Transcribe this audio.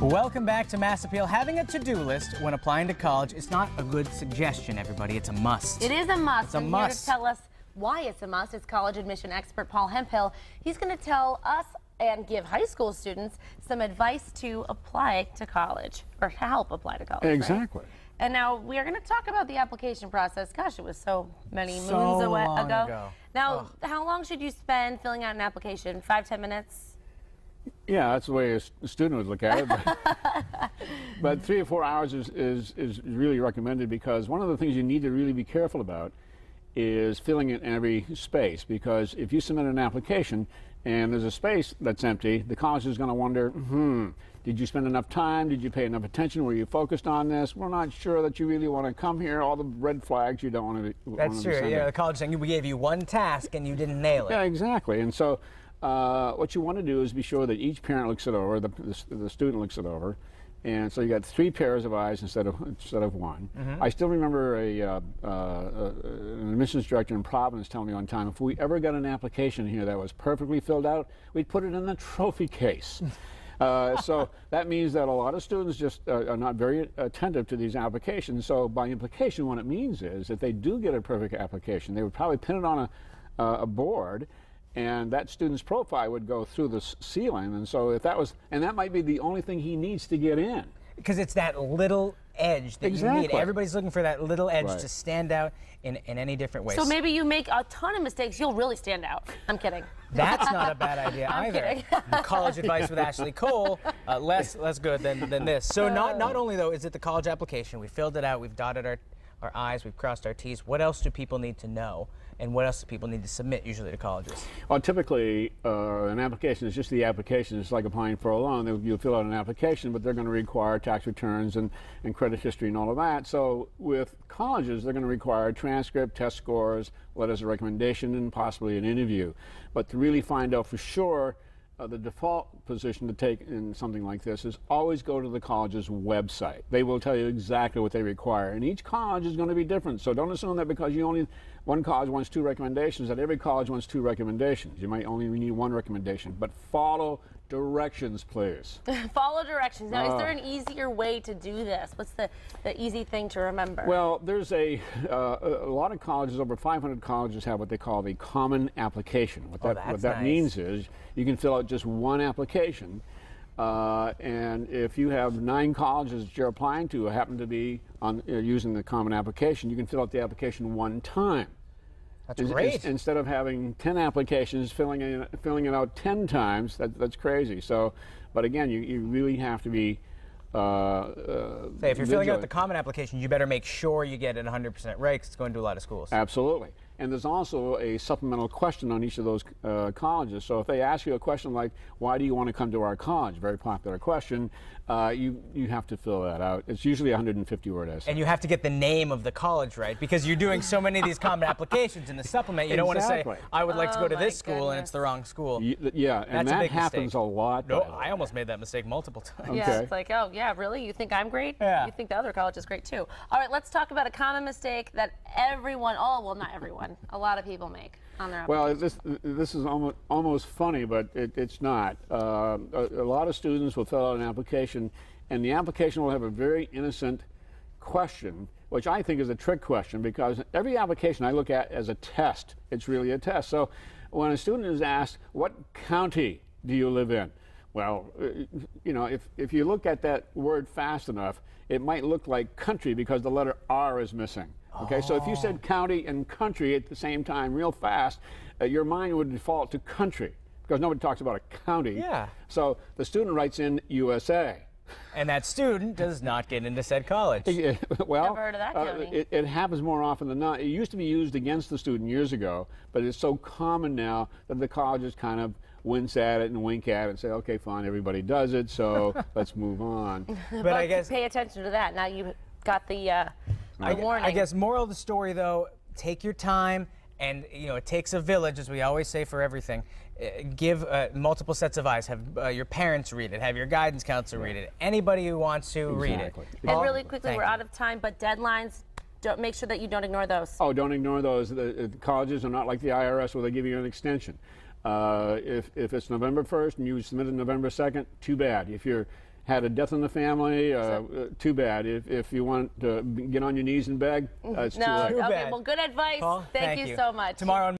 Welcome back to Mass Appeal. Having a to-do list when applying to college is not a good suggestion, everybody. It's a must. It is a must. It's a and must. Here to tell us why it's a must is college admission expert Paul Hemphill. He's going to tell us and give high school students some advice to apply to college, or to help apply to college. Exactly. Right? And now we are going to talk about the application process. Gosh, it was so many moons long ago. ago. Now, how long should you spend filling out an application? 5-10 minutes? Yeah, that's the way a student would look at it. But 3 or 4 hours is really recommended, because one of the things you need to really be careful about is filling in every space, because if you submit an application and there's a space that's empty, the college is going to wonder, did you spend enough time? Did you pay enough attention? Were you focused on this? We're not sure that you really want to come here. All the red flags you don't want to be. That's true. Yeah, the college saying we gave you one task and you didn't nail it. Yeah, exactly. And so what you want to do is be sure that each parent looks it over, the student looks it over, and so you got 3 pairs of eyes instead of one. I still remember an admissions director in Providence telling me one time, if we ever got an application here that was perfectly filled out, we'd put it in the trophy case. So that means that a lot of students just are not very attentive to these applications. So by implication, what it means is if they do get a perfect application, they would probably pin it on a board, and that student's profile would go through the ceiling. And so if that was, and that might be the only thing he needs to get in. Because it's that little edge that you need. Everybody's looking for that little edge to stand out in any different way. So maybe you make a ton of mistakes, you'll really stand out. I'm kidding. That's not a bad idea I'm either. kidding. College advice with Ashley Cole, less good than this. So not only though is it the college application, we filled it out, we've dotted our I's, we've crossed our T's. What else do people need to know? And what else do people need to submit usually to colleges? Well, typically an application is just the application. It's like applying for a loan. You fill out an application, but they're going to require tax returns and credit history and all of that. So with colleges, they're going to require transcript, test scores, letters of recommendation, and possibly an interview. But to really find out for sure, the default position to take in something like this is always go to the college's website. They will tell you exactly what they require, and each college is going to be different. So don't assume that because one college wants 2 recommendations, that every college wants 2 recommendations. You might only need 1 recommendation, but follow directions, please. Follow directions. Now, is there an easier way to do this? What's the easy thing to remember? Well, there's a lot of colleges, over 500 colleges, have what they call the common application. What that means is you can fill out just 1 application, and if you have 9 colleges that you're applying to happen to be using the common application, you can fill out the application 1 time. That's great. Instead of having 10 applications, filling it out 10 times, that's crazy. So, but again, you really have to be say if you're filling out the common application, you better make sure you get it 100% right, because it's going to a lot of schools. Absolutely. And there's also a supplemental question on each of those colleges. So if they ask you a question like, why do you want to come to our college? Very popular question. You have to fill that out. It's usually a 150-word essay. And you have to get the name of the college right, because you're doing so many of these common applications in the supplement. You don't want to say, I would like to go to this school, and it's the wrong school. Yeah, and that happens a lot. No, I almost made that mistake multiple times. Okay. Yeah, it's like, oh, yeah, really? You think I'm great? Yeah. You think the other college is great, too. All right, let's talk about a common mistake that everyone, well, not everyone, a lot of people make on their application. Well, this is almost funny, but it's not. A lot of students will fill out an application, and the application will have a very innocent question, which I think is a trick question, because every application I look at as a test. It's really a test. So when a student is asked, what county do you live in? Well, you know, if you look at that word fast enough, it might look like country because the letter R is missing. Okay, so if you said county and country at the same time real fast, your mind would default to country, because nobody talks about a county. Yeah. So the student writes in USA. And that student does not get into said college. Well, Never heard of that county. It happens more often than not. It used to be used against the student years ago, but it's so common now that the colleges kind of wince at it and wink at it and say, okay, fine, everybody does it, so let's move on. But I guess pay attention to that. Now you got the warning. I guess moral of the story, though, take your time, and it takes a village, as we always say, for everything. Give multiple sets of eyes. Have your parents read it. Have your guidance counselor read it. Anybody who wants to read it. And really quickly, we're out of time, but deadlines, make sure that you don't ignore those. Oh, don't ignore those. The colleges are not like the IRS where they give you an extension. If it's November 1st and you submit it November 2nd, too bad. If you're had a death in the family, too bad. If you want to get on your knees and beg, it's too No, late. okay, bad. well, good advice. Paul, Thank you so much. Tomorrow on